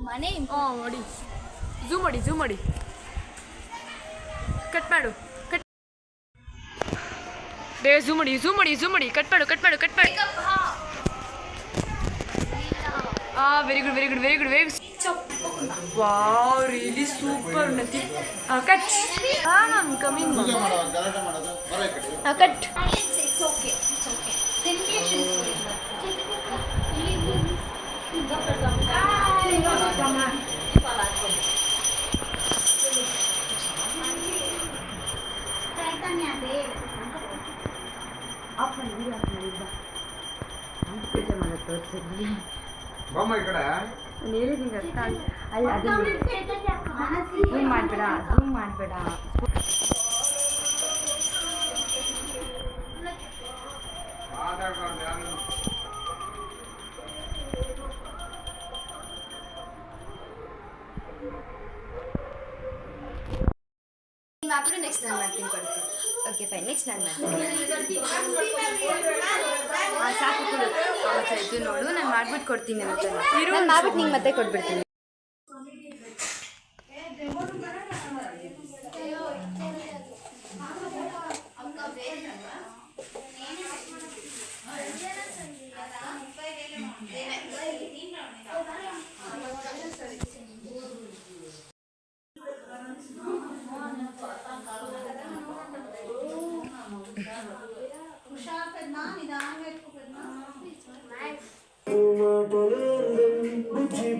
ಮನೆ ನೋಡಿ ಝೂಮ್ ಮಾಡಿ ಕಟ್ ಮಾಡು ಝೂಮ್ ಮಾಡಿ ಕಟ್ ಮಾಡು very good wow really super Unnati cut ma'am coming cut zoom ಮಾಡಬೇಡ ನೆಕ್ಸ್ಟ್ ನಾನು ಮಾಡ್ತೀನಿ ಕೊಡ್ತೀನಿ. ಓಕೆ ಫೈನ್, ನೆಕ್ಸ್ಟ್ ನಾನು ಮಾಡ್ತೀನಿ. ಸಾಕು ಕೊಡು. ಇದು ನೋಡು, ನಾನು ಮಾಡ್ಬಿಟ್ಟು ಕೊಡ್ತೀನಿ. ನಾನು ಮಾಡ್ಬಿಟ್ಟು ನಿಂಗೆ ಮತ್ತೆ ಕೊಟ್ಬಿಡ್ತೀನಿ.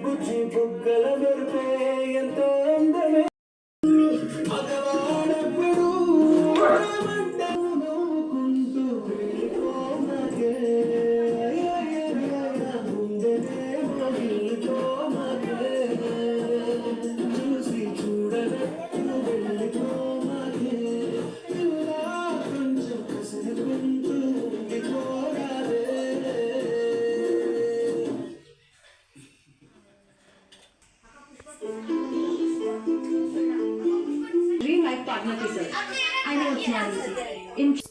బుజ్జి బుగ్గల మెరుపే ఎంతో అందమే మగవాడెప్పుడు నవ్వుకుంటూ వెళ్ళిపోమగే ముందనే వెళ్ళిపోమగే చూసి చూడనట్టు వెళ్ళిపోమగే ఇలా కొంచెం కసరుకుంటూ ఉండిపోరాదే. Dream like partner, sir. I know it's not easy.